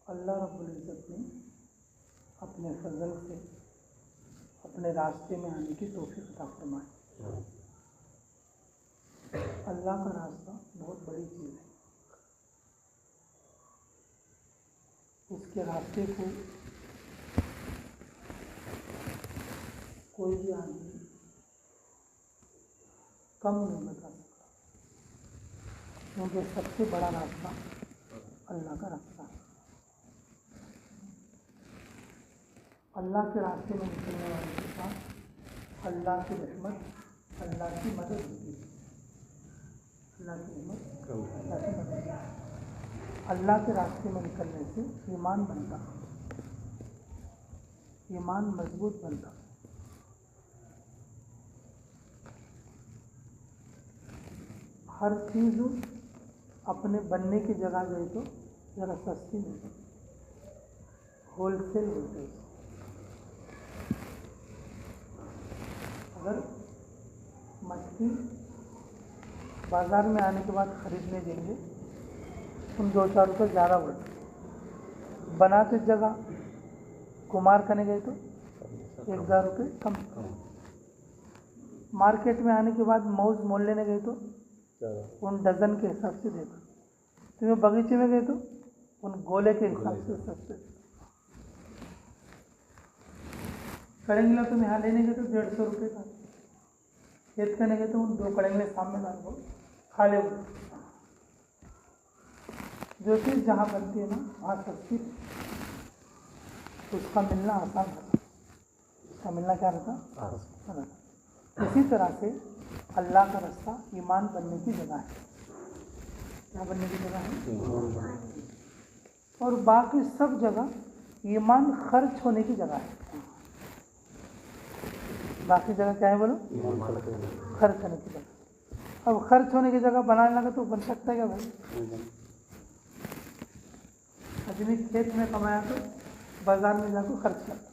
अल्लाह रब्बुल इज़्ज़त ने अपने फजल से अपने रास्ते में आने की तौफीक अता फरमाई। अल्लाह का रास्ता बहुत बड़ी चीज़ है। उसके रास्ते को कोई भी आदमी कम नहीं बता सकता, क्योंकि सबसे बड़ा रास्ता अल्लाह का रास्ता है। अल्लाह के रास्ते में निकलने वाले के साथ अल्लाह की रहमत, अल्लाह की मदद होती है। अल्लाह की रहमत, अल्लाह की मदद। अल्लाह के रास्ते में निकलने से ईमान बनता, ईमान मजबूत बनता। हर चीज़ अपने बनने की जगह जो है तो ज़रा सस्ती मिलती, होलसेल मिलती है। अगर मछली बाज़ार में आने के बाद ख़रीदने देंगे तुम 2-4 रुपये ज़्यादा बढ़, बनाते जगह कुमार करने गए तो 1000 रुपये कम। मार्केट में आने के बाद मौज मोल लेने गए तो उन डज़न के हिसाब से देता। तुम्हें बगीचे में गए तो उन गोले के हिसाब से सस्ते। कड़ेंगला तुम यहाँ लेने गए तो 150 रुपये का, खेत करने गए तो उन 2 कड़ेंगले सामने डाल दो, खा ले। जो चीज़ जहाँ बनती है ना वहाँ सस्ती, उसका मिलना आसान रहता, उसका मिलना क्या रहता। इसी तरह से अल्लाह का रास्ता ईमान बनने की जगह है। क्या बनने की जगह है? और बाकी सब जगह ईमान खर्च होने की जगह है। बाकी जगह क्या है बोलो? खर्च होने की जगह। अब खर्च होने की जगह बनाने लगा तो बन सकता है क्या भाई? आदमी खेत में कमाया तो बाजार में जाकर खर्च करता,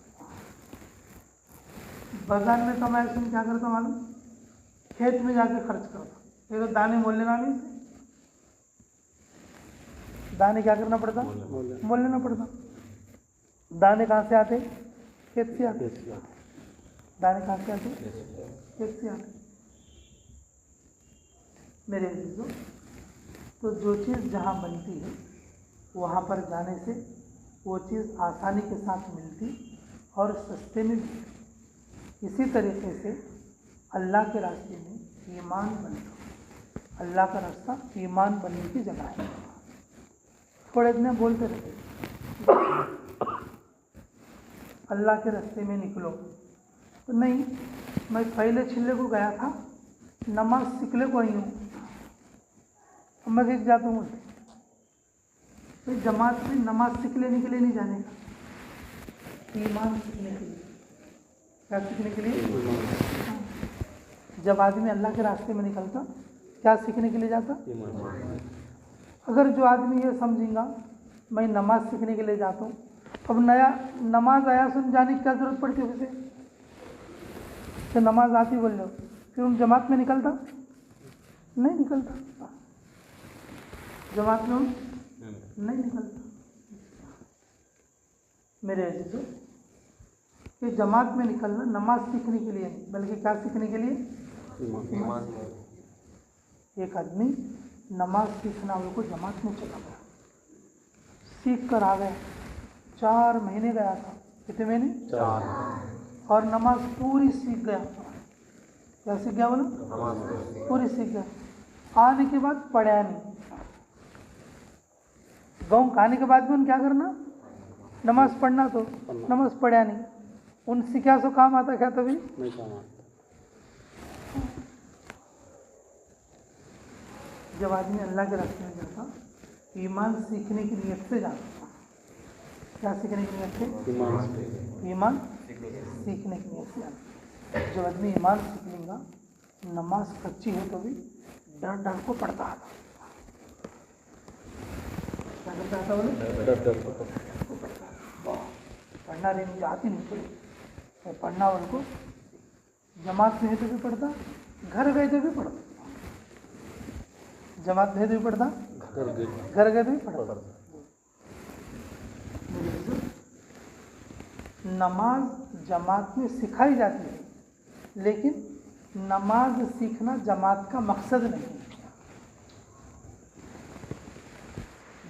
बाजार में कमाया तुम क्या करता मालूम? खेत में जाके खर्च करता। ये तो दाने मोल लेना नहीं, दाने क्या करना पड़ता? मोल लेना पड़ता। दाने कहाँ से आते? खेत से आते। दाने कहाँ से आते? खेत से आते। मेरे अजीजों, तो जो चीज़ जहाँ बनती है वहाँ पर जाने से वो चीज़ आसानी के साथ मिलती और सस्ते में मिलती। इसी तरीके से अल्लाह के रास्ते में ईमान बनना, अल्लाह का रास्ता ईमान बनने की जगह है। थोड़े इतने बोलते रहते अल्लाह के रास्ते में निकलो तो नहीं, मैं पहले छिल्ले को गया था, नमाज सीखने को आई हूँ, अब मैं सीख जाता हूँ। तो जमात में नमाज सीख लेने के लिए नहीं जाने का, ईमान सीखने के लिए। क्या सीखने के लिए? जब आदमी अल्लाह के रास्ते में निकलता क्या सीखने के लिए जाता? अगर जो आदमी ये समझेगा मैं नमाज सीखने के लिए जाता हूँ, अब नया नमाज आया सुन जाने की क्या ज़रूरत पड़ती है उसे? तो नमाज आती बोल लो, फिर उन जमात में निकलता नहीं? निकलता जमात में नहीं निकलता। मेरे अजीजों, ये जमात में निकलना नमाज सीखने के लिए नहीं, बल्कि क्या सीखने के लिए? एक आदमी नमाज सीखना उनको जमात में चला गया, सीख कर आ गया, 4 महीने गया था। कितने महीने? 4। और नमाज पूरी सीख गया। क्या सीख गया बोलो? पूरी सीख गया। आने के बाद पढ़ा नहीं। गाँव का आने के बाद भी उन क्या करना? नमाज पढ़ना, तो नमाज पढ़ा नहीं। उनसे क्या सो काम आता क्या? तभी नहीं काम आता। जब आदमी अल्लाह के रास्ते में जाता, ईमान सीखने की नियत से जाता। क्या सीखने की नियत से? ईमान सीखने की नियत से जाता। जब आदमी ईमान सीख लेगा, नमाज कच्ची हो तो भी डर डर को पढ़ता था। क्या करता था बोले? डर को पढ़ता। पढ़ना नहीं, मुझे आती नहीं पड़ी, पढ़ना उनको जमात में है तो भी पढ़ता, घर गए तो भी पढ़ता। जमात में है तो भी पढ़ता, घर गए तो भी पढ़ता। नमाज जमात में सिखाई जाती है, लेकिन नमाज सीखना जमात का मकसद नहीं है।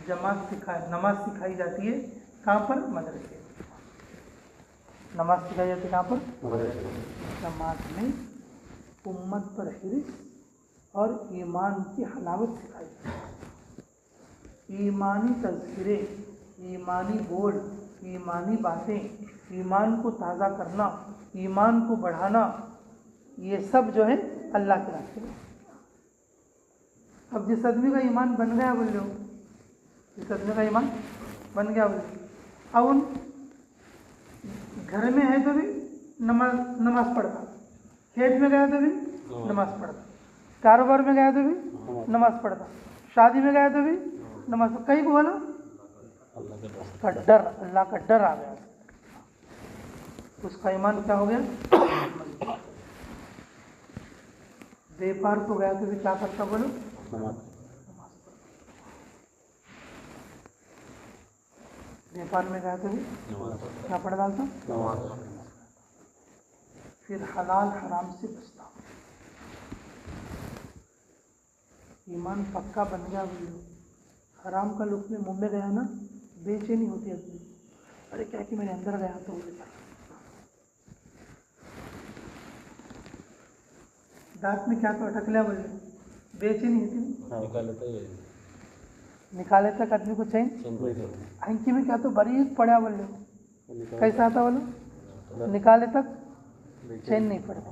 नमाज सिखाई जाती है कहाँ पर? मदरसे। नमाज सिखाई जाती है कहाँ पर? जमात में उम्मत पर हिर्स और ईमान की हलावत सिखाई जाती है। ईमानी तज़किरे, ईमानी बोल, ईमानी बातें, ईमान को ताज़ा करना, ईमान को बढ़ाना, ये सब जो है अल्लाह के रास्ते में। अब जिस आदमी का ईमान बन गया बोल लो, जिस आदमी का ईमान बन गया बोल, अब उन घर में है तो भी नमाज पढ़ता, खेत में गया तो भी नमाज पढ़ता, कारोबार में गया तो भी नमाज पढ़ता, शादी में गया तो भी नमाज। कहीं को बोला का डर, अल्लाह का डर आ गया, उसका ईमान क्या हो गया? व्यापार को गया तो भी क्या करता बोलो? नमाज। व्यापार में गया तो भी क्या पढ़ डालता? नमाज। फिर हलाल हराम से बचता। ईमान पक्का बन गया बोलो, हराम का लुक में मुंह में गया ना, बेचैनी होती है अपनी, अरे क्या कि मेरे अंदर गया तो बोले दांत में क्या तो अटक लिया बोले, बेचैनी होती है। निकाले तक आदमी को चैन, हंकी में क्या तो बारीक पड़ा बोले, कैसा आता बोलो, निकाले तक चैन नहीं पड़ता।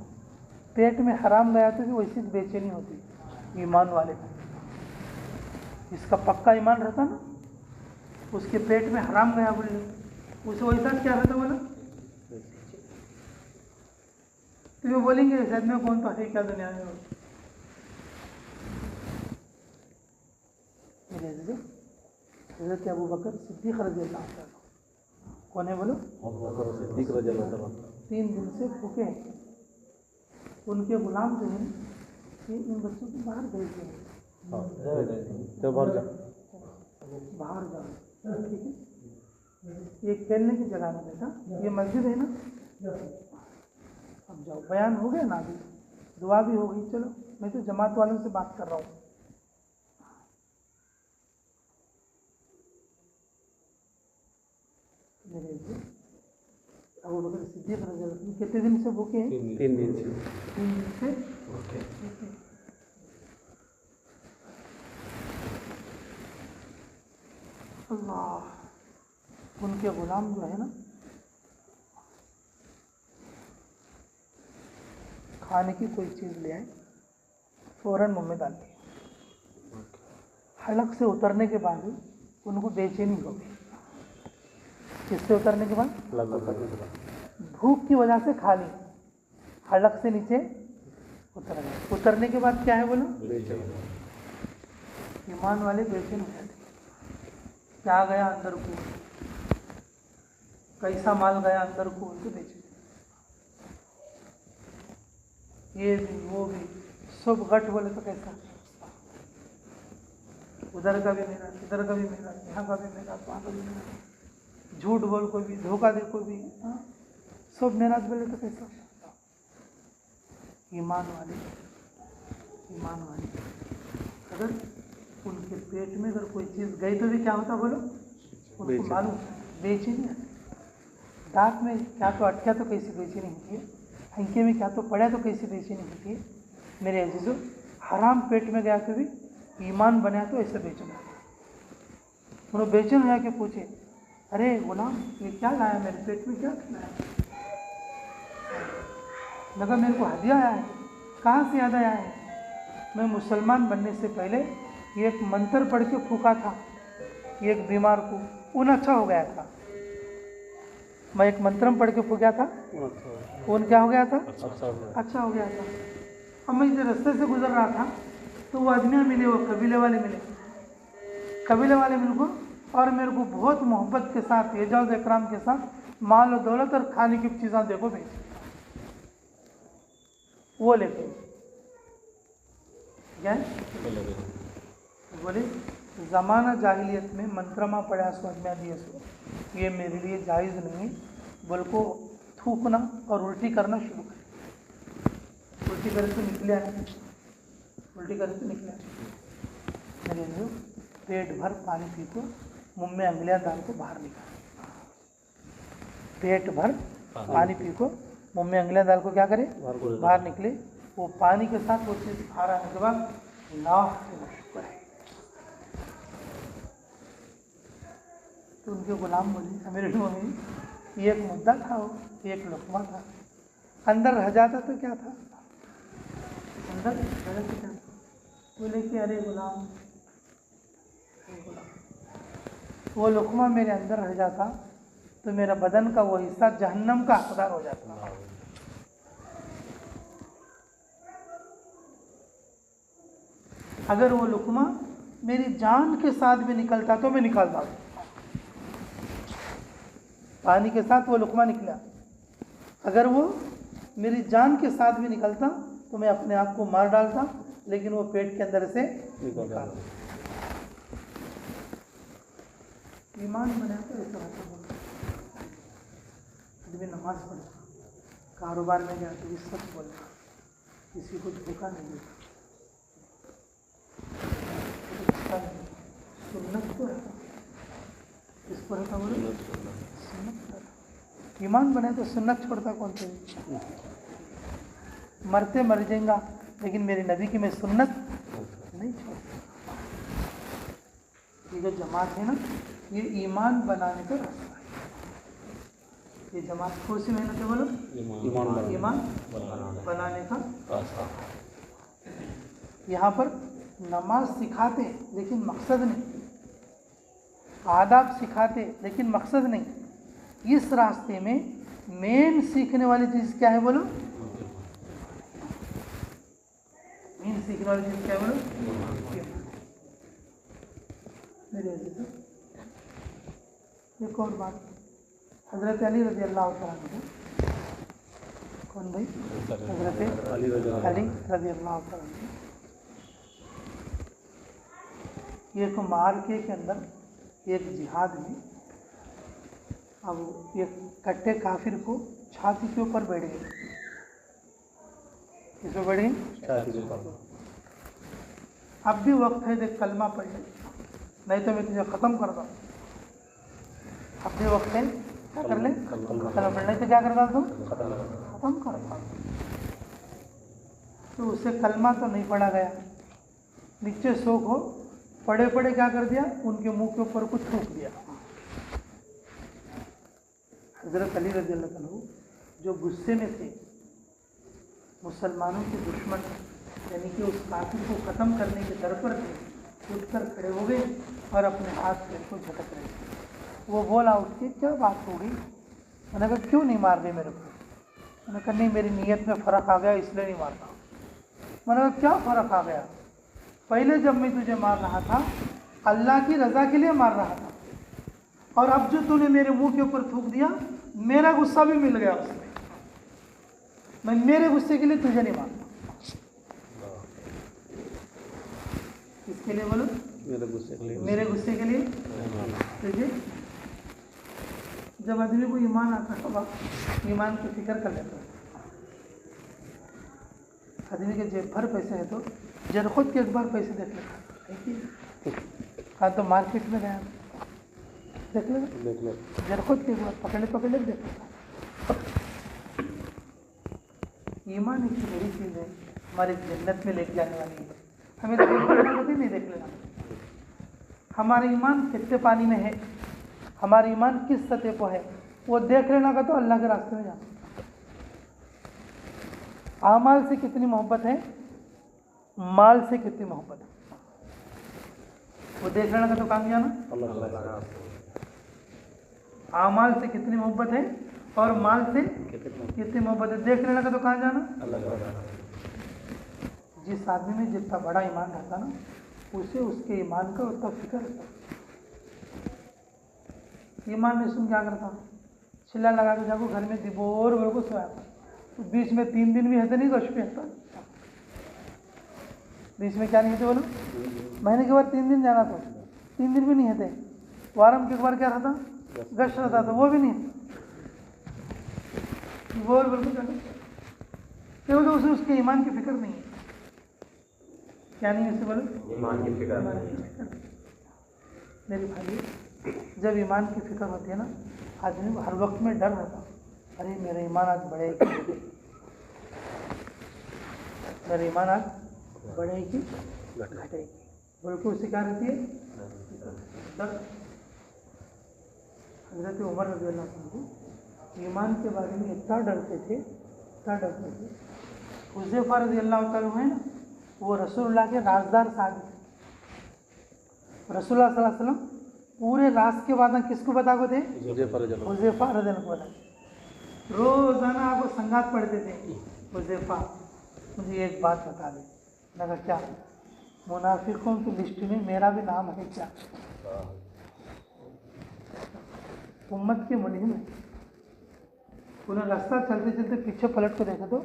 पेट में हराम गया तो भी वैसी बेचैनी होती ईमान वाले को। इसका पक्का ईमान रहता ना, उसके पेट में हराम गया बोले, उसे वैसा क्या रहता बोला, तो वो बोलेंगे शायद में कौन तो है क्या दुनिया में। हज़रत अबू बकर सिद्दीक़ रज़ियल्लाहु अन्हु, कौन है बोलो? अबू बकर सिद्दीक़ रज़ियल्लाहु अन्हु 3 दिन से भूखे हैं। उनके गुलाम जो हैं कि इन बच्चों को बाहर भेज दें, बाहर जाओ, ठीक है, ये खेलने की जगह में बेटा, ये मस्जिद है ना, अब जाओ। बयान हो गया ना, अभी दुआ भी हो गई, चलो मैं तो जमात वालों से बात कर रहा हूँ। अबू बकर सिद्दीक़ रज़ियल्लाहु अन्हु कितने दिन से भूखे हैं? 3 दिन से। 3 दिन से भूखे। अल्लाह, उनके गुलाम जो है ना, खाने की कोई चीज़ ले आए, फ़ौरन मुँह में डाल दी। हलक से उतरने के बाद उनको बेचैनी हो गई। किससे उतरने के बाद? भूख की वजह से खा ली, हलक से नीचे उतर गए। उतरने के बाद क्या है बोलो? ईमान वाले बेचैन हो जाते। क्या गया अंदर को, कैसा माल गया अंदर को, उनको बेचैन, ये भी वो भी सब गट बोले तो कैसा, उधर का भी मेरा, इधर का भी मेरा, यहाँ का भी मेरा, वहाँ का भी मेरा, झूठ बोल को भी, धोखा दे को भी, सब मेरा बोले तो कैसा। ईमान वाले अगर उनके पेट में अगर कोई चीज़ गई तो भी क्या होता बोलो, उनको मालूम, बेचैनी आती। दांत में क्या तो अटका तो कैसी बेचैनी होती है, हंके में क्या तो पड़ा तो कैसी बेचैनी होती है। मेरे अजीजों, हराम पेट में गया तो भी ईमान बना तो ऐसा बेचैन होता। उन्होंने बेचैन होया के पूछे, अरे गुलाम ये क्या लाया मेरे पेट में, क्या लाया? लगा मेरे को हदिया आया है। कहाँ से याद आया है? मैं मुसलमान बनने से पहले एक मंत्र पढ़ के फूका था एक बीमार को, उन अच्छा हो गया था। मैं एक मंत्र पढ़ के फूका था, उन क्या हो गया था? अच्छा हो गया था। अब मैं इधर रास्ते से गुजर रहा था तो वो आदमी मिले, वो कबीले वाले मिले, कबीले वाले मिल को और मेरे को बहुत मोहब्बत के साथ, एजाज़ इकराम के साथ माल और दौलत और खाने की चीज़ें देखो भेज, वो लेके क्या बोले, ज़माना जाहिलियत में मंत्रमा पड़ा सो अजमा दिए सो, ये मेरे लिए जायज़ नहीं, बोल को थूकना और उल्टी करना शुरू करे। उल्टी करे तो निकले आए, उल्टी करे तो निकले आए। मेरे जो पेट भर पानी पी को मुँह में अंगलियां डाल को बाहर निकाले। पेट भर पानी पी को मुँह में अंगलियां डाल को क्या करे, बाहर निकले। वो पानी के साथ वो चीज़ बाहर आने के बाद नाक से शुक्र है। तो उनके गुलाम बोले मेरे में एक मुद्दा था, वो एक लुकमा था, अंदर रह जाता तो क्या था, अंदर रह जाता तो क्या था। बोले कि अरे गुलाम, वो लुकमा मेरे अंदर रह जाता तो मेरा बदन का वो हिस्सा जहन्नम का हकदार हो जाता। अगर वो लुकमा मेरी जान के साथ भी निकलता तो मैं निकालता। पानी के साथ वो लुकमा निकला, अगर वो मेरी जान के साथ भी निकलता तो मैं अपने आप को मार डालता, लेकिन वो पेट के अंदर से निकलता। ईमान बना तो ऐसा होता बोलता। आदमी नमाज पढ़ता, कारोबार में गया तो भी सच बोलता, किसी को धोखा नहीं देता, सुन्नत तो है। इसको रहता बोले सुन्नत। ईमान बने तो सुन्नत छोड़ता कौन से? मरते मर जाएगा, लेकिन मेरी नबी की मैं सुन्नत नहीं छोड़ता। ये जो जमात है ना, ये ईमान बनाने का रास्ता है। ये जमात कौन सी मेहनत है बोलो? ईमान बनाने का रास्ता। यहाँ पर नमाज सिखाते लेकिन मकसद नहीं, आदाब सिखाते लेकिन मकसद नहीं। इस रास्ते में मेन सीखने वाली चीज़ क्या है बोलो? मेन सीखने वाली चीज़ क्या है बोलो? मेरे एक और बात, हज़रत अली रज़ी अल्लाह तआला अन्हु, कौन भाई? हज़रत अली रज़ी अल्लाह तआला अन्हु एक मार्के के अंदर, एक जिहाद में, अब एक कट्टे काफिर को छाती के ऊपर बैठ गए। किस पे बैठ गए? अब भी वक्त है, देख कलमा पढ़ ले, नहीं तो मैं तुझे ख़त्म कर दूँ। अब भी वक्त है, क्या कर ले? कलमा पढ़ ले, तो क्या करता तुम? ख़त्म कर दो। तो उसे कलमा तो नहीं पढ़ा गया, नीचे सो को पढ़े पढ़े क्या कर दिया, उनके मुंह के ऊपर कुछ थूक दिया। हज़रत अली रज़ी अल्लाह अन्हु जो गुस्से में थे, मुसलमानों के दुश्मन यानी कि उस काफिर को ख़त्म करने के दर पर थे, उठकर खड़े हो गए और अपने हाथ से को झटक रहे थे। वो बोला उठ के, क्या बात हो गई? मैंने कहा क्यों नहीं मार रहे मेरे को? मैंने कहा नहीं, मेरी नीयत में फ़र्क आ गया इसलिए नहीं मारता। मैंने कहा क्या फ़र्क आ गया? पहले जब मैं तुझे मार रहा था अल्लाह की रज़ा के लिए मार रहा था, और अब जो तूने मेरे मुंह के ऊपर थूक दिया, मेरा गुस्सा भी मिल गया उसमें। मैं मेरे गुस्से के लिए तुझे नहीं मारता। किसके लिए बोलो? मेरे गुस्से के लिए तुझे। जब आदमी को ईमान आता है, ईमान की फिक्र कर लेता है। आदमी के जेब भर पैसे है तो जर खुद के एक बार पैसे देख लेता। हाँ तो मार्केट में गया, देख ले, जर खुद के एक बार पकड़े देख लेता। ईमान एक बड़ी चीज़ है, हमारी जन्नत में लेके जाने वाली है। हमें तो कभी नहीं देख लेना हमारा ईमान कितने पानी में है, हमारा ईमान किस सतह पर है, वो देख लेना का तो अल्लाह के रास्ते में जाना। आमाल से कितनी मोहब्बत है, माल से कितनी मोहब्बत है, वो देख लेना का तो कहाँ जाना? आमाल से कितनी मोहब्बत है और माल से कितनी मोहब्बत है, देख लेना का तो कहाँ जाना? जिस आदमी में जितना बड़ा ईमान रहता ना, उसे उसके ईमान का उतना फिक्र रहता। ईमान में सुन क्या करता, चिल्ला लगा के जाको घर में दिबोर बोल को सोया, तो बीच में 3 दिन भी है तो नहीं, गश पे हता बीच में क्या नहीं थे बोलो? महीने के बाद 3 दिन जाना था, 3 दिन भी नहीं थे। वारम के एक बार क्या रहता, गश रहता था, वो भी नहीं। बोल बिल्कुल जाना देखो तो उसे उसके ईमान की फिक्र नहीं है। क्या नहीं है इसे बोलो? ईमान की फिक्र। मेरे भाई, जब ईमान की फिक्र होती है ना, आदमी को हर वक्त में डर रहता, अरे मेरा ईमान आज बढ़ेगी, मेरा ईमान आज बढ़ेगी घटेगी, बिल्कुल उसे क्या रहती है? डर। हज़रत उमर रज़ियल्लाहु अन्हु ईमान के बारे में इतना डरते थे, इतना डरते थे। हुज़ैफ़ा रज़ियल्लाहु ताला है ना, वो रसूलुल्लाह के राज़दार साहब थे। रसूलुल्लाह सल्लल्लाहु अलैहि वसल्लम पूरे राज के वादा किसको बता को थे? हुज़ैफ़ा रज़ियल्लाहु अन्हु। रोज़ाना आपको संगात पढ़ते थे, हुज़ैफ़ा मुझे एक बात बता दे। लगा क्या? मुनाफिकों की लिस्ट में मेरा भी नाम है क्या? उम्मत के मुल्हिम है। उन्हें रास्ता चलते चलते पीछे पलट को देखा तो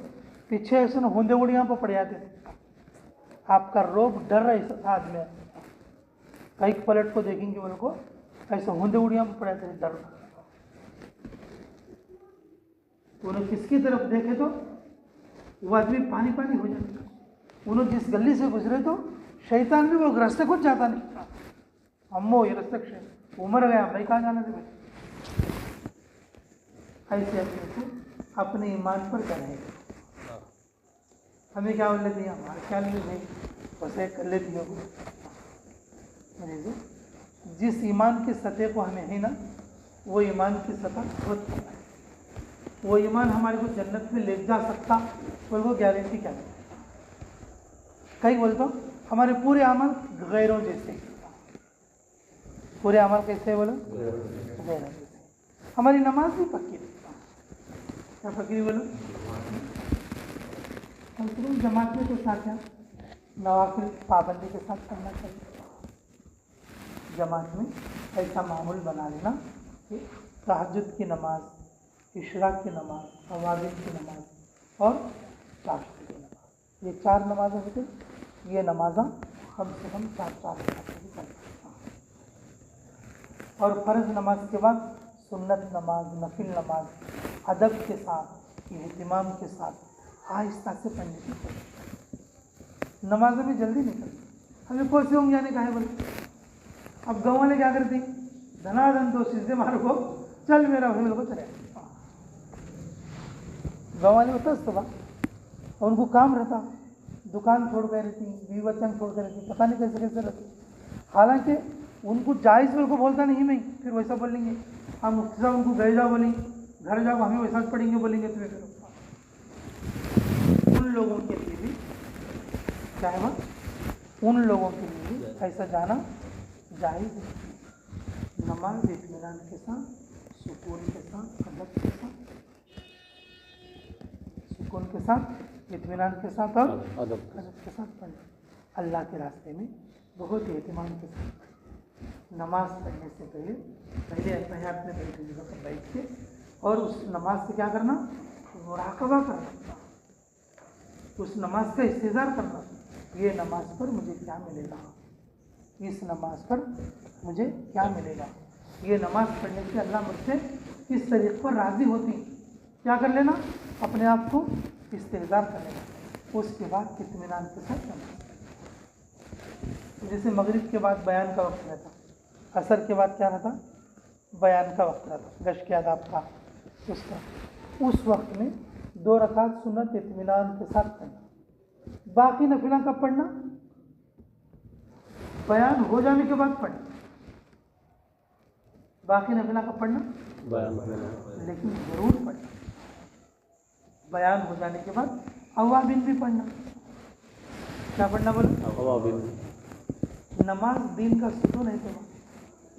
पीछे ऐसे ना होंदे उड़ियाँ पर पड़ जाते थे। आपका रोब डर ऐसा आदमी है, कहीं पलट को देखेंगे बोले को ऐसे होंदे उड़ियाँ पर पड़ जाते थे डर। उन्हें किसकी तरफ देखे तो वो आदमी पानी पानी हो जाता। उन्हें जिस गली से गुजरे तो शैतान भी वो रास्ते खुद जाता नहीं। अम्मो ये रास्ते उमर गया, भाई कहाँ जाना थे? ऐसे अपने को अपने ईमान पर करेंगे। हमें क्या बोल लेती है? हमारे क्या नहीं भाई बस एक कर लेती हो। जिस ईमान की सतह को हमें है ना, वो ईमान की सतह बहुत कम है। वो ईमान हमारे को जन्नत में ले जा सकता, बोल वो गारंटी क्या है? कहीं बोलता हूँ हमारे पूरे अमल गैरों जैसे। पूरे अमल कैसे बोलो? गैरों जैसे। हमारी नमाज भी पक्की नहीं। क्या पक्की बोलो? कम से कम जमात में तो साथ है नवाफिल पाबंदी के साथ करना चाहिए। जमात में ऐसा मामूल बना लेना कि तहज्जुद की नमाज, इशराक की नमाज, अवाबिल की नमाज और चाशत की नमाज, ये 4 नमाज़ें होती। ये नमाज़ा कम से कम 4 भी कर सकता। और फ़र्ज़ नमाज के बाद सुन्नत नमाज, नफिल नमाज अदब के साथ, इहतिमाम के साथ आहिस्ता से पढ़ने की कोशिश। नमाज़ें भी जल्दी नहीं करती। हमें कौन से होंगे जाने का है बोले? अब गाँव वाले क्या करते? धनाधन तो सीधे मारो को चल मेरा भाई को चले। गाँव वाले होता है सुबह और उनको काम रहता, दुकान छोड़ कर रहती, बीवी बच्चन छोड़ कर रहती, पता नहीं कैसे कैसे रहती। हालांकि उनको जायज़ मेरे को बोलता नहीं मैं, फिर वैसा बोलेंगे हम मुफ्ती साहब उनको गए जाओ बोलेंगे, घर जाओ हमें वैसा पढ़ेंगे बोलेंगे तुम्हें करो। उन लोगों के लिए भी क्या है वह? उन लोगों के लिए भी ऐसा जाना जायज़ है। नमाज इत्मीनान के साथ, सुकून के साथ, अदब के साथ, सुकून के साथ, इत्मीनान के साथ और अदब के साथ पढ़ना। अल्लाह के रास्ते में बहुत ही एहतिमाम के साथ नमाज पढ़ने से पहले अत्तहियात में बैठे जगह पर बैठ के और उस नमाज से क्या करना? मुराकबा करना, उस नमाज का इंतज़ार करना। ये नमाज पर मुझे क्या मिलेगा? इस नमाज पर मुझे क्या मिलेगा? ये नमाज पढ़ने से अल्लाह मुझसे किस तरीक़े पर राज़ी होती? क्या कर लेना? अपने आप को इंतज़ार कर लेना। उसके बाद इत्मीनान के साथ नमाज। जैसे मगरिब के बाद बयान का वक्त रहता, असर के बाद क्या रहता? बयान का वक्त रहता, गश के आदाब का उसका। उस वक्त में 2 रकात सुन्नत इत्मीनान के साथ पढ़ना। बाकी नफिला कब पढ़ना? बयान हो जाने के बाद पढ़ना। बाकी नफिला कब पढ़ना? लेकिन ज़रूर पढ़ना। बयान हो जाने के बाद अवाबिन भी पढ़ना। क्या पढ़ना बोलो? अवाबिन। नमाज दीन का सुकून है।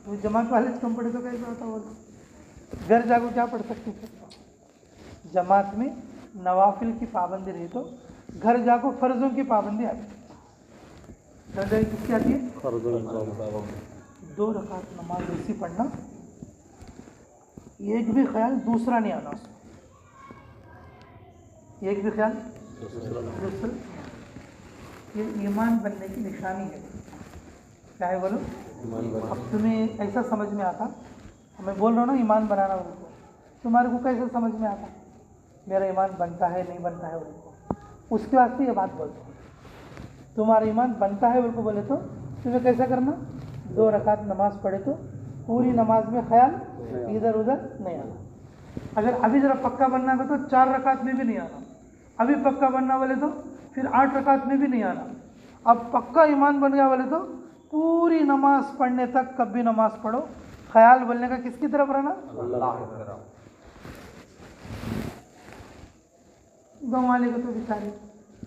तो जमात वाले कम पढ़े तो कैसा होता बोलो? घर जाको क्या पढ़ सकते थे? जमात में नवाफिल की पाबंदी रही तो घर जाको फ़र्ज़ों की पाबंदी आती। घर जाके किसकी आती है? फ़र्ज़ों की पाबंदी। 2 रकात नमाज ऐसी पढ़ना, एक भी ख्याल दूसरा नहीं आना उसमें। एक भी ख्याल दूसरा। ये ईमान बनने की निशानी है। क्या है बोलो? अब तुम्हें ऐसा समझ में आता, मैं बोल रहा हूँ ना ईमान बनाना उनको, तुम्हारे को कैसे समझ में आता? मेरा ईमान बनता है नहीं बनता है उनको, उसके वास्ते ये बात बोलते हैं। तुम्हारा ईमान बनता है उनको बोले तो तुम्हें कैसा करना, 2 रकात नमाज पढ़े तो पूरी नमाज में ख्याल इधर उधर नहीं आना। अगर अभी ज़रा पक्का बनना है तो 4 रकात में भी नहीं आना, अभी पक्का बनना बोले तो फिर 8 रकात में भी नहीं आना। अब पक्का ईमान बन गया बोले तो पूरी नमाज पढ़ने तक कभी नमाज पढ़ो, ख्याल बोलने का किसकी तरफ रहना, अल्लाह की तरफ। गाँव वाले को तो बेचारे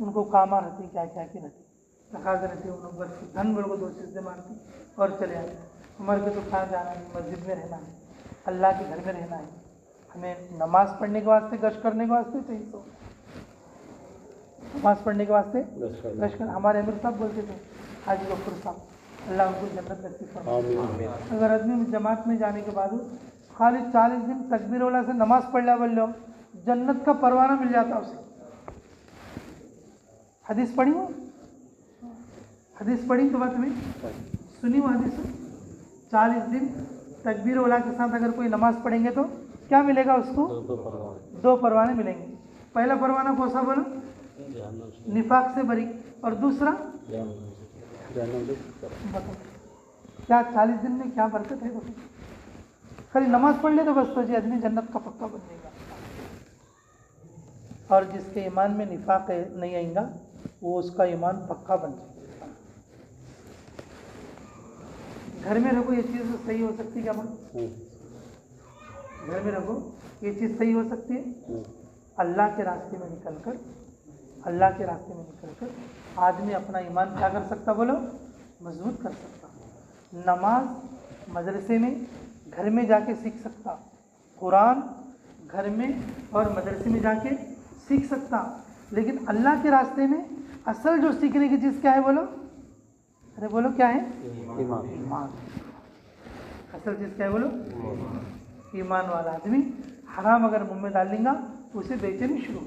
उनको कामा रहती, क्या क्या की रहती, नकाज रहती, उन लोग बस धन भर को 2 चीज़ें मारती और चले आते। हमारे को तो कहाँ जाना है, मस्जिद में रहना है, अल्लाह के घर में रहना है, हमें नमाज पढ़ने के वास्ते गश्त करने के वास्ते चाहिए। तो नमाज पढ़ने के वास्ते गश्त कर, हमारे अमीर साहब बोलते थे, हाजी गफूर साहब, अल्लाह उनको जन्नत नसीब फरमाए। अगर आदमी जमात में जाने के बाद खाली 40 दिन तकबीर वाला से नमाज पढ़ लिया बोल लो, जन्नत का परवाना मिल जाता उसे। हदीस पढ़ी हो, हदीस पढ़ी तो बात में सुनी हो हदीस। 40 दिन तकबीर वाला के साथ अगर कोई नमाज पढ़ेंगे तो क्या मिलेगा उसको, 2 परवाने मिलेंगे। पहला परवाना कौन सा बोलो, निफाक से बरी, और दूसरा बताओ क्या 40 दिन में क्या बरकत है। बताओ खाली नमाज पढ़ ले तो बस तो जी आदमी जन्नत का पक्का बन जाएगा। और जिसके ईमान में निफाक नहीं आएगा वो उसका ईमान पक्का बन जाएगा। घर में रखो ये चीज़ सही हो सकती है क्या बात, घर में रखो ये चीज़ सही हो सकती है। अल्लाह के रास्ते में निकलकर, अल्लाह के रास्ते में निकलकर आदमी अपना ईमान क्या कर सकता, बोलो, मजबूत कर सकता। नमाज मदरसे में घर में जाके सीख सकता, कुरान घर में और मदरसे में जाके सीख सकता, लेकिन अल्लाह के रास्ते में असल जो सीखने की चीज़ क्या है बोलो, अरे बोलो क्या है, ईमान। असल चीज़ क्या है बोलो, ईमान वाला आदमी हराम अगर मुंह में डाल लेगा उसे बेचैनी शुरू।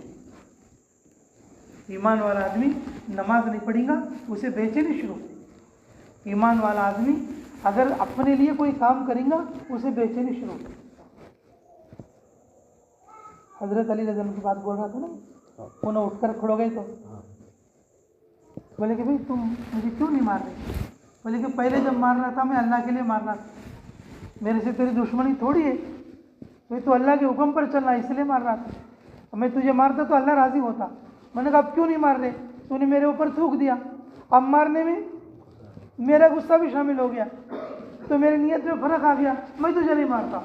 ईमान वाला आदमी नमाज नहीं पढ़ेगा उसे बेचैनी शुरू। ईमान वाला आदमी अगर अपने लिए कोई काम करेगा उसे बेचैनी शुरू। हजरत अली रज़ी अल्लाह की बात बोल रहा था ना, उन्हें उठकर खड़ो गए तो बोले कि भाई तुम मुझे क्यों नहीं मार रहे। बोले कि पहले जब मार रहा था मैं अल्लाह के लिए मार रहा था, मेरे से तेरी दुश्मनी थोड़ी है, तो अल्लाह के हुक्म पर चल रहा इसलिए मार रहा था। मैं तुझे मारता तो अल्लाह राज़ी होता। मैंने कहा अब क्यों नहीं मार रहे, तूने मेरे ऊपर थूक दिया, अब मारने में मेरा गुस्सा भी शामिल हो गया, तो मेरी नीयत में फ़र्क आ गया, मैं तुझे नहीं मारता।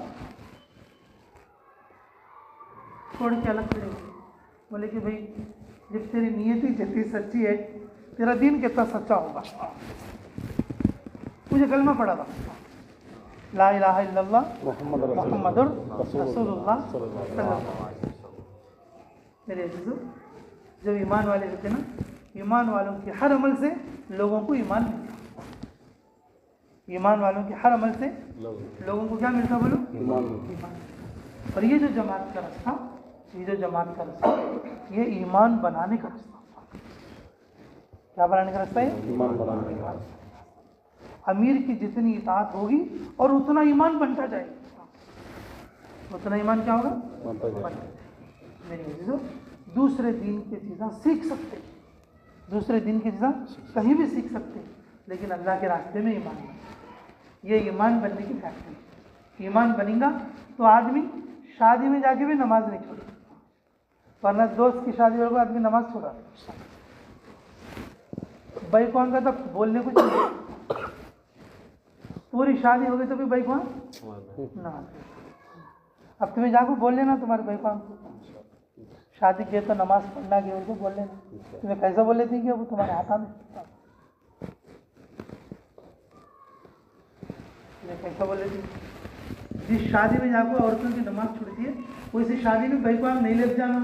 थोड़ी सी अलग खड़े हुए, बोले कि भाई जब तेरी नीयत ही जितनी सच्ची है तेरा दीन कितना सच्चा होगा। मुझे कलमा पड़ा था, ला इलाहा इल्लल्लाह मुहम्मदुर रसूलुल्लाह सल्लल्लाहु अलैहि वसल्लम। मेरे अज़ीज़ों, जब ईमान वाले होते ना, ईमान वालों के हर अमल से लोगों को ईमान मिलता। ईमान वालों के हर अमल से लोगों को क्या मिलता बोलो, ईमान। और ये जो जमात का रास्ता, ये जो जमात का रास्ता, ये ईमान बनाने का रास्ता। क्या बनाने का रास्ता है, ईमान बनाने का रास्ता। अमीर की जितनी इताअत होगी और उतना ईमान बनता जाएगा, उतना ईमान क्या होगा, बनता जाएगा। मेरी अज़ीज़ों, दूसरे दीन की चीज़ें सीख सकते, दूसरे दीन की चीज़ें कहीं भी सीख सकते, लेकिन अल्लाह के रास्ते में ईमान बने। ये ईमान बनने की फैक्ट्री। ईमान बनेगा तो आदमी शादी में जाके भी नमाज नहीं छोड़ेगा, वरना दोस्त की शादी होगा आदमी नमाज छोड़ा, भाई कौन का तो बोलने कुछ नहीं, पूरी शादी हो गई तो भी भाई कौन नमाज। अब तुम्हें जाको बोल लेना तुम्हारे भाई कौन शादी किए तो नमाज पढ़ना गए उनको बोल लेना, तुम्हें कैसा बोल लेती कि वो तुम्हारे हाथ में, कैसा बोल लेती। जिस शादी में जाको औरतों की नमाज छूटती है वैसी शादी में भाई को नहीं ले जाना।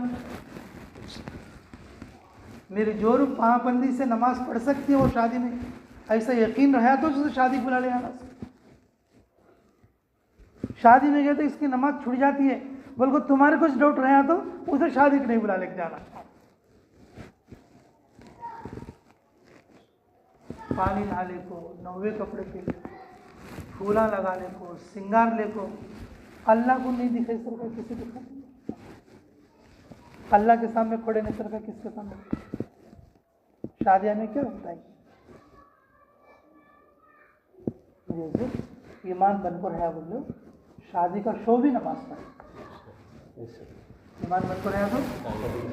मेरी जोर पाबंदी से नमाज पढ़ सकती है वो शादी में, ऐसा यकीन रहा तो उसे शादी बुला ले आना। शादी में गए तो इसकी नमाज छूट जाती है, बोल को तुम्हारे कुछ डाउट रहा तो उसे शादी को नहीं बुला लेके जाना। पानी नहाले को, नवे कपड़े पहले को, फूला लगाने को, श्रृंगार ले को, अल्लाह को नहीं दिखे सर किसी दिखा। अल्लाह के सामने खड़े नहीं सर का किसके सामने? शादिया में क्या होता है? ईमान बनकर है बोलो, शादी का शो भी नमाज पढ़े। ईमान बनकर है तो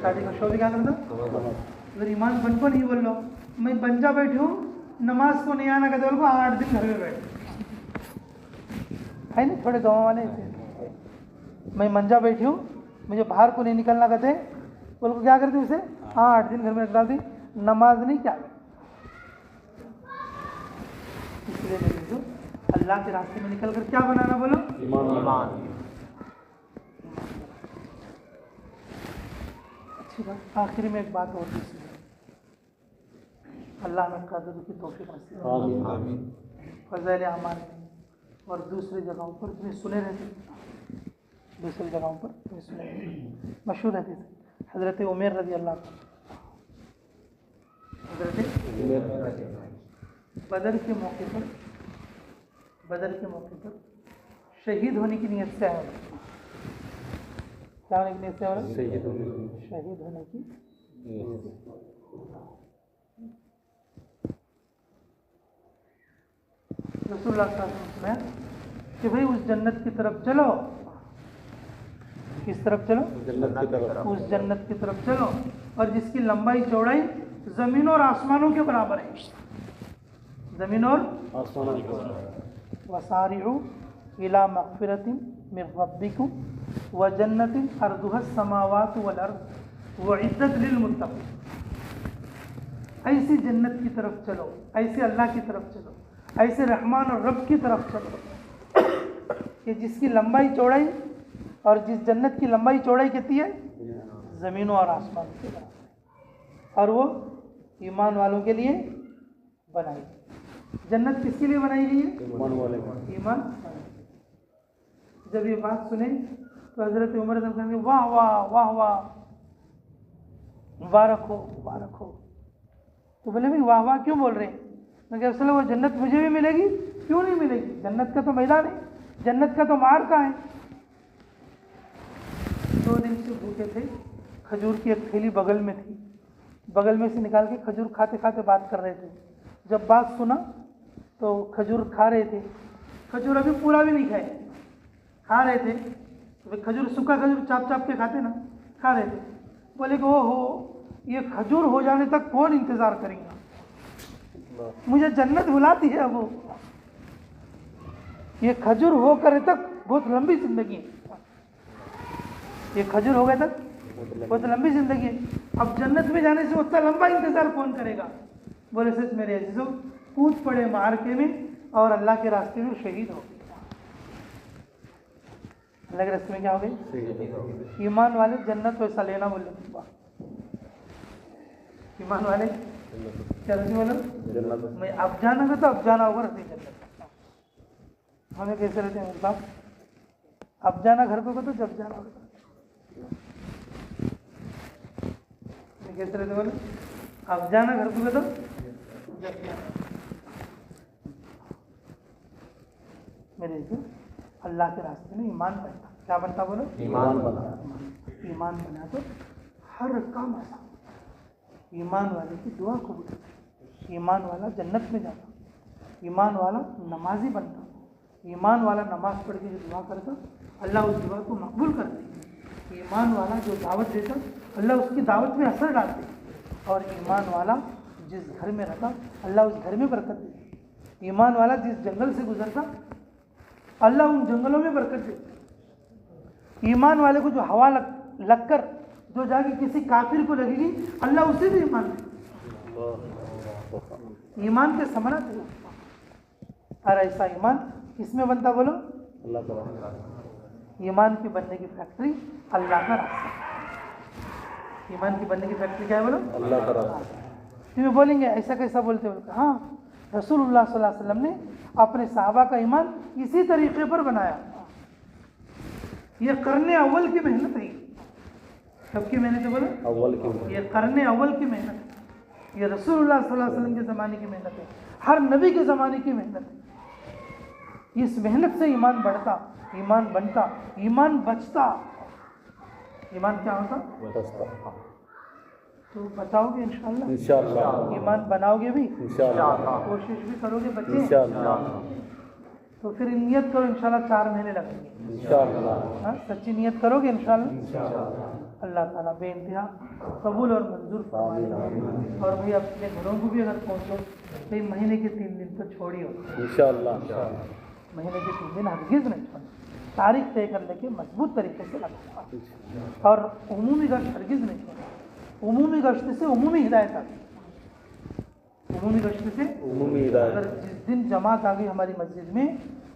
शादी का शो भी क्या करता? अगर ईमान बनकर नहीं बोल लो, मैं बंजा बैठी हूँ, नमाज को नहीं आना कहते बोल को 8 दिन घर में बैठे है नहीं, थोड़े गाँव वाले ऐसे, मैं मंजा बैठी हूँ, मुझे बाहर को नहीं निकलना कहते बोल को क्या करते उसे? 8 दिन घर में रख डालती, नमाज नहीं क्या। इसलिए मेरे अल्लाह के रास्ते में निकल कर क्या बनाना बोलो? ईमान। अच्छी बात। आखिर में एक बात और दूसरी, अल्लाह में कदर की तौफीक नसीब आमीन। फज़ाइल अमाल और दूसरी जगहों पर तुम्हें सुने रहते, दूसरी जगहों पर तुम्हें सुने रहते, मशहूर रहते थे हज़रत उमर रज़ी अल्लाह, बदर के मौके पर शहीद होने की नियत से आया। क्या होने की नियत से आया? शहीद होने की नियत से। रसूलुल्लाह सल्लल्लाहु अलैहि वसल्लम में कि भाई उस जन्नत की तरफ चलो, किस तरफ चलो? जन्नत की तरफ। उस जन्नत की तरफ चलो और जिसकी लंबाई चौड़ाई जमीन और आसमानों के बराबर है, जमीन और आसमानों के बराबर। वसारिउ इला मग़फ़िरतिन मिन रब्बिकुम व जन्नतिन अर्दुहा समावातु वल अर्द उइद्दत लिल मुत्तक़ीन। ऐसी जन्नत की तरफ चलो, ऐसे अल्लाह की तरफ चलो, ऐसे रहमान और रब की तरफ चलो कि जिसकी लंबाई चौड़ाई, और जिस जन्नत की लंबाई चौड़ाई कितनी है? ज़मीनों और आसमानों के बराबर, और वो ईमान वालों के लिए बनाई। जन्नत किसके लिए बनाई गई है? ईमान वाले। ईमान। जब ये बात सुने तो हज़रत उमर कहेंगे वाह वाह वाह वाह, मुबारक हो मुबारक हो। तो बोले भाई वाह वाह क्यों बोल रहे हैं? मैं कहा असल वो जन्नत मुझे भी मिलेगी? क्यों नहीं मिलेगी, जन्नत का तो मैदान है, जन्नत का तो मार्का है। 2 दिन से भूखे थे, खजूर की एक थैली बगल में थी, बगल में से निकाल के खजूर खाते खाते बात कर रहे थे। जब बात सुना तो खजूर खा रहे थे, खजूर अभी पूरा भी नहीं खाए, खा रहे थे। तो खजूर, सूखा खजूर चाप चाप के खाते ना, खा रहे थे। बोले कि ओहो, ये खजूर हो जाने तक कौन इंतज़ार करेगा, मुझे जन्नत बुलाती है। वो ये खजूर हो करे तक बहुत लंबी जिंदगी है, ये खजूर हो गए तक बहुत लंबी जिंदगी है। अब जन्नत में जाने से उतना लंबा इंतजार कौन करेगा? बोले सच मेरे अजीजों, कूद पड़े मार्के में और अल्लाह के रास्ते में शहीद हो गए। अल्लाह के रास्ते में क्या हो गए? ईमान वाले जन्नत वैसा लेना बोले, ईमान वाले क्या रसी बोलो? मैं अब जाना था तो अब जाना होगा रसी जन्नत। हमें कैसे रहते हैं साहब? अब जाना घर को तो जब जाना होगा, कैसे रहते बोले? अब जाना घर को तो जब जाना। मेरे अल्लाह के रास्ते में ईमान बनता, क्या बनता बोलो? ईमान बना। ईमान बना तो हर काम आसान, ईमान वाले की दुआ कबूल, ईमान वाला जन्नत में जाता, ईमान वाला नमाजी बनता, ईमान वाला नमाज पढ़ के जो दुआ करता अल्लाह उस दुआ को मकबूल करते, ईमान वाला जो दावत देता अल्लाह उसकी दावत में असर डालते, और ईमान वाला जिस घर में रहता अल्लाह उस घर में बरकत देता, ईमान वाला जिस जंगल से गुजरता अल्लाह उन जंगलों में बरकत देता, ईमान वाले को जो हवा लग कर जो जाके किसी काफिर को लगेगी अल्लाह उसे भी ईमान दे। ईमान के समरत है। और ऐसा ईमान किसमें बनता बोलो? अल्लाह का। ईमान की बनने की फैक्ट्री अल्लाह का रास्ता। ईमान की बनने की फैक्ट्री क्या है बोलो? अल्लाह का रास्ता। तुम्हें बोलेंगे ऐसा कैसा बोलते हो? हाँ, रसूलुल्लाह सल्लल्लाहु अलैहि वसल्लम ने अपने सहाबा का ईमान इसी तरीके पर बनाया। ये करने अव्वल की मेहनत है। कब की मेहनत है बोलो? अव्वल की। ये करने अव्वल की मेहनत है, ये रसूलुल्लाह सल्लल्लाहु अलैहि वसल्लम के ज़माने की मेहनत है, हर नबी के ज़माने की मेहनत है। इस मेहनत से ईमान बढ़ता, ईमान बनता, ईमान बचता। ईमान क्या होगा? तो बताओगे इंशाल्लाह? इंशाल्लाह। ईमान बनाओगे भी? इंशाल्लाह। कोशिश भी करोगे बच्चे? इंशाल्लाह। तो फिर नियत करो इंशाल्लाह 4 महीने लगेंगे। इंशाल्लाह। हाँ, सच्ची नियत करोगे इंशाल्लाह। अल्लाह ताला बेइंतहा कबूल और मंजूर फरमाए। और भाई अपने घरों को भी अगर पहुँचो तो महीने के 3 दिन तो छोड़ियो, इंशाल्लाह। महीने के 3 दिन हरगिज़ नहीं छोड़ना, तारीख तय कर लेके मजबूत तरीके से लगाना। और उमूमी गश्त हरगिज़ नहीं छोड़ना। उमूमी गश्त से उमूमी हिदायत आती है। उमूमी गश्त से उमूमी हिदायत। अगर जिस दिन जमात आ गई हमारी मस्जिद में,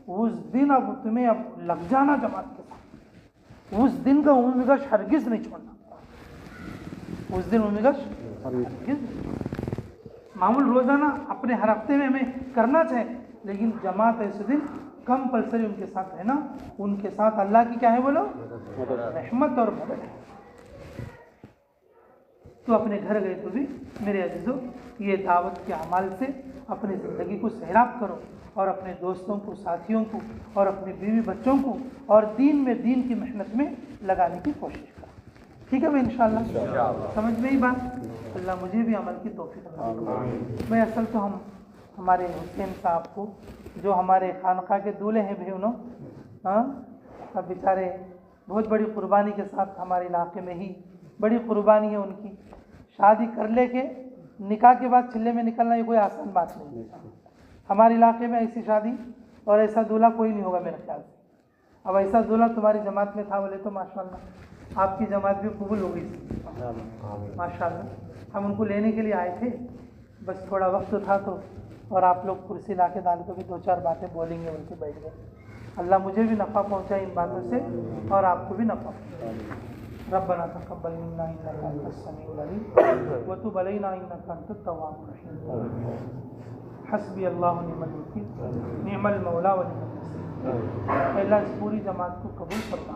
उस दिन अब तुम्हें अब लग जाना जमात के साथ। उस दिन का उमूमी गश्त हरगिज़ नहीं छोड़ना। उस दिन उमूमी गश्त हरगिज़ नहीं छोड़ना। मामूल रोज़ाना अपने हर हफ्ते में हमें करना चाहिए, लेकिन जमात ऐसे दिन कंपल्सरी उनके साथ रहना। उनके साथ अल्लाह की क्या है बोलो? रहमत और मदद है। तो अपने घर गए तो भी मेरे अजीज़ों, ये दावत के अमाल से अपनी ज़िंदगी को सैराब करो और अपने दोस्तों को, साथियों को और अपने बीवी बच्चों को और दीन में दीन की मेहनत में लगाने की कोशिश करो। ठीक है भाई? इंशाल्लाह। समझ में ही बात? अल्लाह मुझे भी अमल की तौफीक अता फरमाए। मैं असल तो हमारे हुसैन साहब को, जो हमारे खानका के दूल्हे हैं भी, हाँ, अब बेचारे बहुत बड़ी कुर्बानी के साथ हमारे इलाके में ही बड़ी कुर्बानी है उनकी। शादी कर ले के निकाह के बाद चिल्ले में निकलना ये कोई आसान बात नहीं है। हमारे इलाके में ऐसी शादी और ऐसा दूल्हा कोई नहीं होगा मेरे ख्याल से। अब ऐसा दूल्हा तुम्हारी जमात में था बोले तो माशाल्लाह आपकी जमात भी कबूल हो गई माशाल्लाह। हम उनको लेने के लिए आए थे, बस थोड़ा वक्त था तो, और आप लोग कुर्सी ला के डाल तो भी 2-4 बातें बोलेंगे, उनसे बैठ गए। अल्लाह मुझे भी नफ़ा पहुँचाए इन बातों से और आपको भी नफ़ा पहुँचाए। रब्बना तक़ब्बल मिन्ना इन्नका अंतस समीउल अलीम व तुब अलैना इन्नका अंतत तव्वाबुर रहीम। हस्बी अल्लाहु व निअमल वकील निअमल मौला व निअमल नसीर। अल्लाह इस पूरी जमात को कबूल फरमा।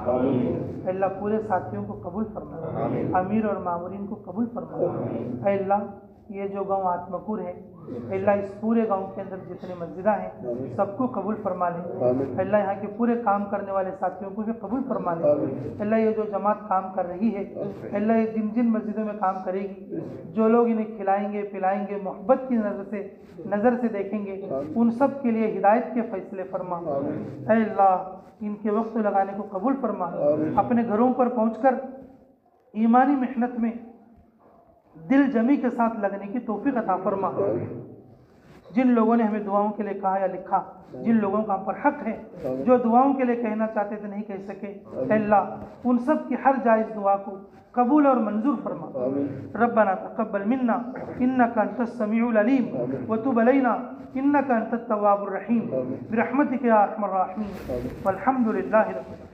अल्लाह पूरे साथियों को कबूल फरमा। अमीर और मामूरीन को कबूल फरमा। अल्लाह ये जो गाँव आत्मकुर है, अल्लाह इस पूरे गांव के अंदर जितने मस्जिदा हैं सबको कबूल फरमा ले। अल्लाह यहाँ के पूरे काम करने वाले साथियों को भी कबूल फरमा ले। अल्लाह ये जो जमात काम कर रही है, अल्लाह ये जिन जिन मस्जिदों में काम करेगी, जो लोग इन्हें खिलाएंगे पिलाएंगे, मोहब्बत की नज़र से देखेंगे, उन सब के लिए हिदायत के फैसले फरमा। अल्लाह इनके वक्त लगाने को कबूल फरमा। अपने घरों पर पहुँचकर ईमानी मेहनत में दिल जमी के साथ लगने की तौफीक अता फरमा। जिन लोगों ने हमें दुआओं के लिए कहा या लिखा, जिन लोगों का हम पर हक है, जो दुआओं के लिए कहना चाहते थे नहीं कह सके, अल्लाह उन सब की हर जायज़ दुआ को कबूल और मंजूर फरमा। रब्बना तक़ब्बल मिन्ना इन्नका अंतस समीउल अलीम व तुब अलैना इन्नका अंतत तव्वाबुर रहीम बिरहमतिका या अरहमर राहिमीन वल्हम्दुलिल्लाहि रब्बिल आलमीन।